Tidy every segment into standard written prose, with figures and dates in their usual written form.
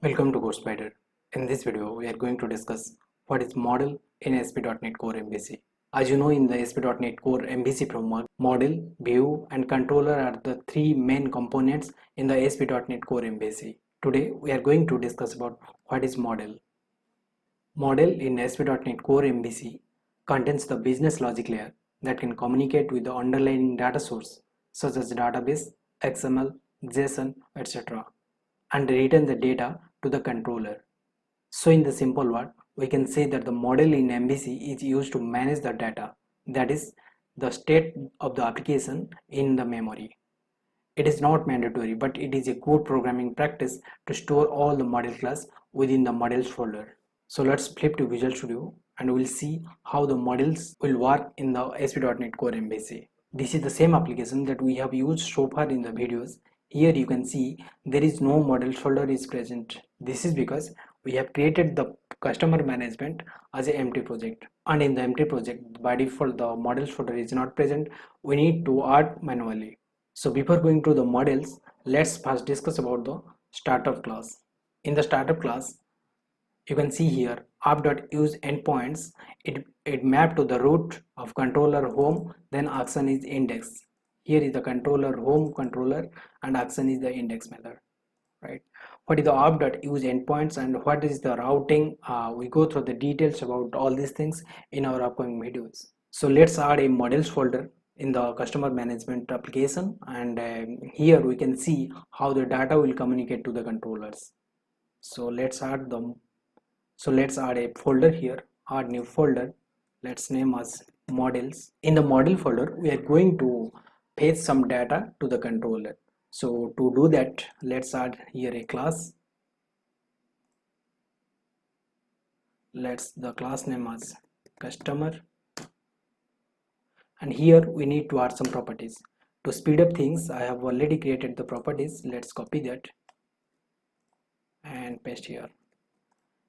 Welcome to CodeSpider. In this video, we are going to discuss what is model in ASP.NET Core MVC. As you know, in the ASP.NET Core MVC framework, model, view, and controller are the three main components in the ASP.NET Core MVC. Today, we are going to discuss about what is model. Model in ASP.NET Core MVC contains the business logic layer that can communicate with the underlying data source such as database, XML, JSON, etc. and return the data to the controller. So in the simple word, we can say that the model in MVC is used to manage the data, that is the state of the application in the memory. It is not mandatory, but it is a good programming practice to store all the model class within the models folder. So let's flip to Visual Studio and we'll see how the models will work in the ASP.NET Core MVC. This is the same application that we have used so far in the videos. Here you can see there is no models folder is present. This is because we have created the customer management as an empty project, and in the empty project by default the models folder is not present. We need to add manually. So before going to the models, let's first discuss about the startup class. In the startup class, you can see here app.use endpoints, it mapped to the root of controller home, then action is index. Here is the controller home controller and action is the index method, right? What is the app.use endpoints and what is the routing? We go through the details about all these things in our upcoming videos. So let's add a models folder in the customer management application, and here we can see how the data will communicate to the controllers. So let's add a folder here, add new folder. Let's name as models. In the model folder, we are going to paste some data to the controller. So to do that, let's add here a class. Let's the class name as customer, and here we need to add some properties. To speed up things, I have already created the properties. Let's copy that and paste here.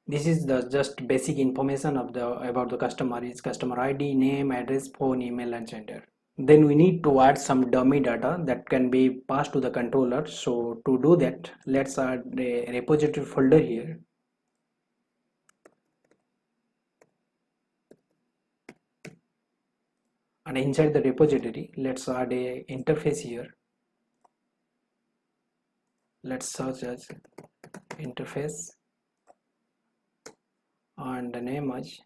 This is the just basic information of the about the customer. Is customer ID, name, address, phone, email, and gender. Then we need to add some dummy data that can be passed to the controller. So to do that, let's add a repository folder here. And inside the repository, let's add a interface here. Let's search as interface and the name as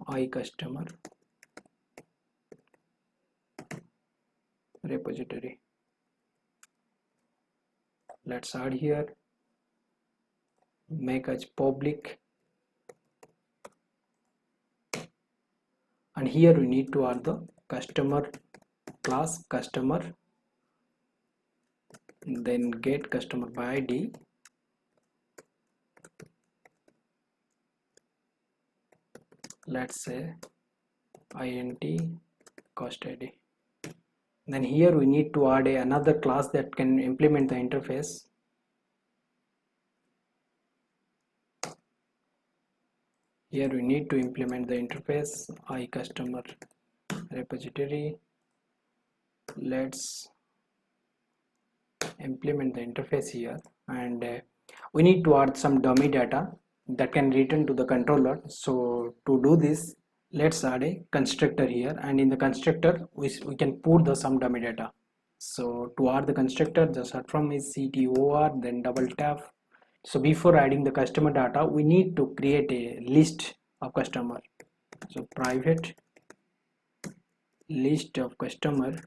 iCustomer repository. Let's add here, make as public, and here we need to add the customer class customer, then get customer by ID, let's say int cost ID. Then here we need to add another class that can implement the interface. Here we need to implement the interface iCustomer repository. Let's implement the interface here, and we need to add some dummy data that can return to the controller. So to do this, let's add a constructor here, and in the constructor we can put the some dummy data. So to add the constructor, the short form is ctor, then double tap. So before adding the customer data, we need to create a list of customer. So private list of customer,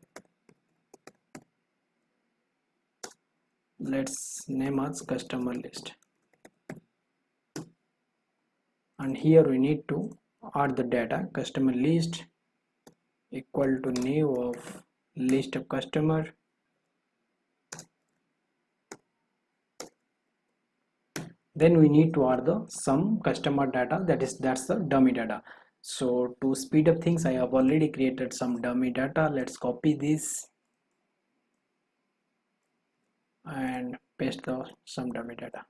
let's name as customer list, and here we need to add the data customer list equal to new of list of customer. Then we need to add the some customer data, that's the dummy data. So to speed up things, I have already created some dummy data. Let's copy this and paste the some dummy data.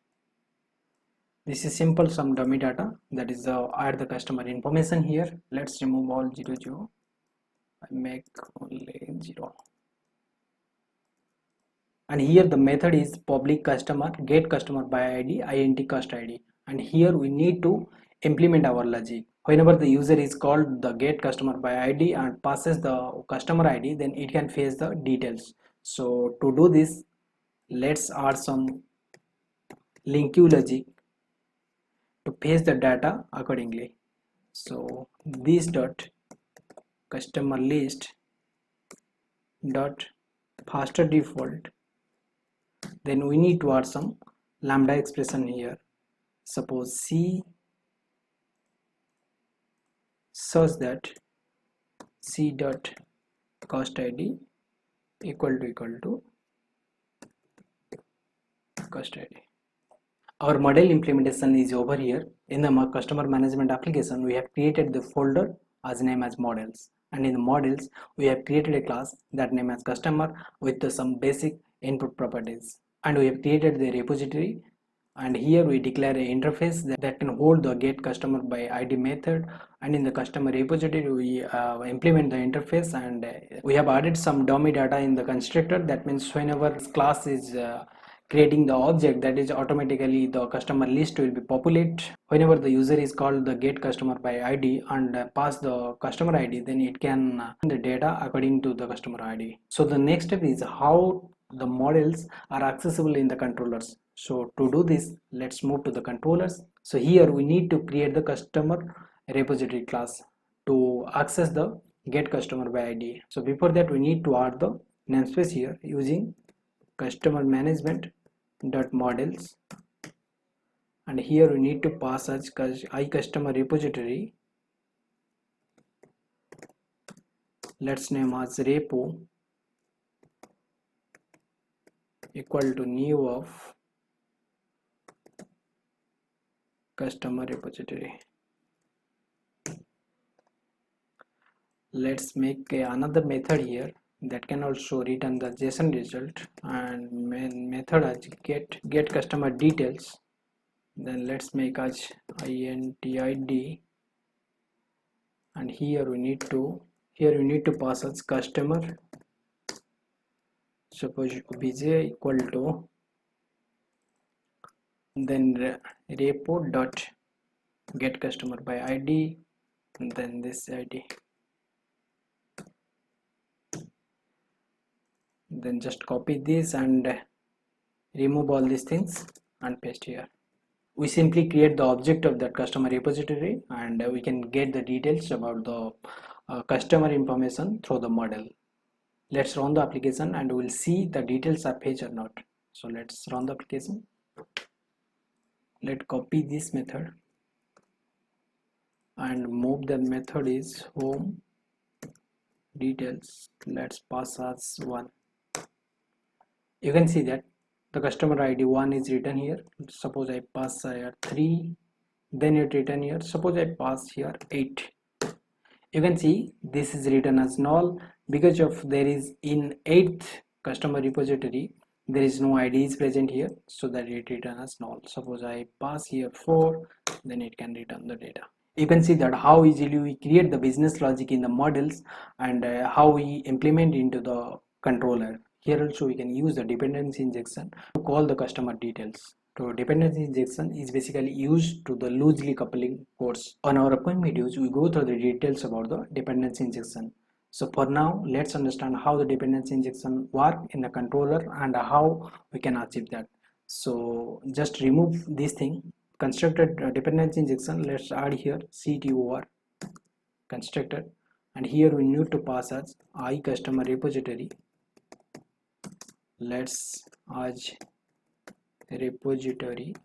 This is simple some dummy data, that is add the customer information here. Let's remove all 00, 0. I make only 0. and here the method is public customer get customer by id int cust id, and here we need to implement our logic. Whenever the user is called the get customer by id and passes the customer id, then it can fetch the details. So to do this, let's add some link queue logic to paste the data accordingly. So this dot customer list dot faster default, then we need to add some lambda expression here. Suppose c such that c dot cost id equal to cost id. Our model implementation is over here. In the customer management application, we have created the folder as name as models, and in the models we have created a class that name as customer with some basic input properties, and we have created the repository, and here we declare an interface that can hold the get customer by id method, and in the customer repository we implement the interface, and we have added some dummy data in the constructor. That means whenever this class is creating the object, that is automatically the customer list will be populate. Whenever the user is called the get customer by id and pass the customer id, then it can the data according to the customer id. So the next step is how the models are accessible in the controllers. So to do this, let's move to the controllers. So here we need to create the customer repository class to access the get customer by id. So before that, we need to add the namespace here using customer management dot models, and here we need to pass as iCustomer repository. Let's name as repo equal to new of customer repository. Let's make another method here that can also return the JSON result, and main method as get customer details. Then let's make as intid, and here we need to pass as customer. Suppose bj equal to then repo dot get customer by id, and then this id. Then just copy this and remove all these things and paste here. We simply create the object of that customer repository, and we can get the details about the customer information through the model. Let's run the application and we'll see the details are fetched or not. So let's run the application. Let's copy this method and move the method is home details. Let's pass as 1. You can see that the customer id 1 is written here. Suppose I pass here 3, then it written here. Suppose I pass here 8. You can see this is written as null because of there is in 8th customer repository there is no id is present here, so that it return as null. Suppose I pass here 4, then it can return the data. You can see that how easily we create the business logic in the models, and how we implement into the controller. Here also we can use the dependency injection to call the customer details. So dependency injection is basically used to the loosely coupling codes. On our upcoming videos, we go through the details about the dependency injection. So for now, let's understand how the dependency injection work in the controller and how we can achieve that. So just remove this thing, constructed dependency injection. Let's add here ctor constructor, and here we need to pass as iCustomer repository. Let's add repository,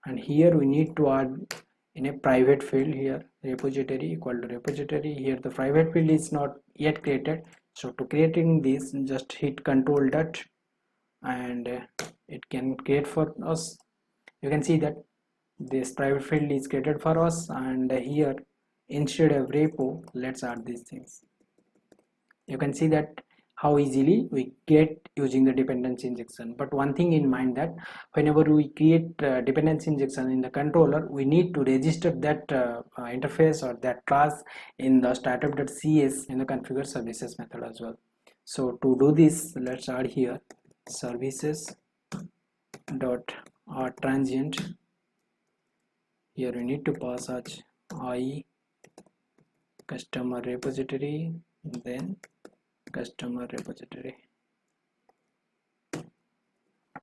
and here we need to add in a private field here repository equal to repository. Here the private field is not yet created, so to creating this just hit control dot and it can create for us. You can see that this private field is created for us, and here instead of repo let's add these things. You can see that how easily we get using the dependency injection. But one thing in mind, that whenever we create dependency injection in the controller, we need to register that interface or that class in the startup.cs in the configure services method as well. So to do this, let's add here services dot transient. Here we need to pass as I customer repository, then customer repository.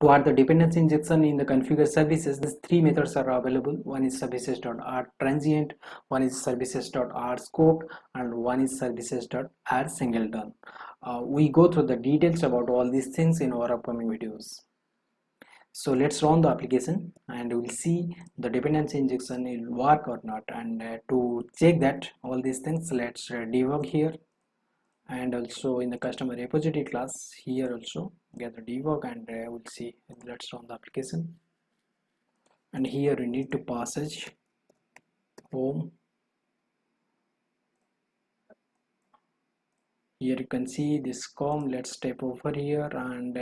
To add the dependency injection in the configure services, these three methods are available. One is services.add_transient, one is services.add_scope, and one is services.add_singleton. We go through the details about all these things in our upcoming videos. So let's run the application and we'll see the dependency injection will work or not. And to check that all these things, let's debug here, and also in the customer repository class here also get the debug, and we'll see. Let's run the application, and here we need to passage home. Here you can see this com. Let's step over here and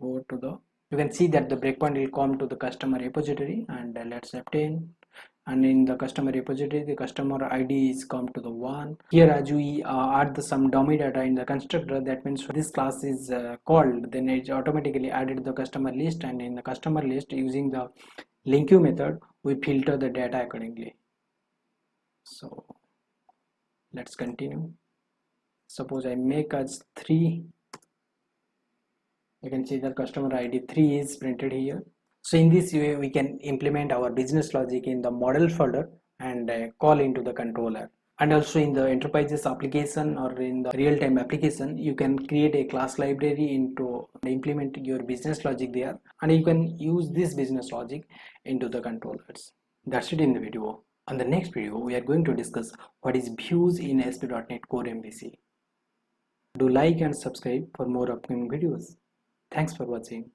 go to the, you can see that the breakpoint will come to the customer repository, and let's obtain, and in the customer repository the customer ID is come to the 1. Here as we add some dummy data in the constructor, that means this class is called, then it automatically added the customer list, and in the customer list using the LINQ method we filter the data accordingly. So let's continue. Suppose I make as 3, you can see the customer ID 3 is printed here. So in this way we can implement our business logic in the model folder and call into the controller. And also in the enterprises application or in the real-time application, you can create a class library into implement your business logic there, and you can use this business logic into the controllers. That's it in the video. On the next video we are going to discuss what is views in ASP.NET Core MVC. Do like and subscribe for more upcoming videos. Thanks for watching.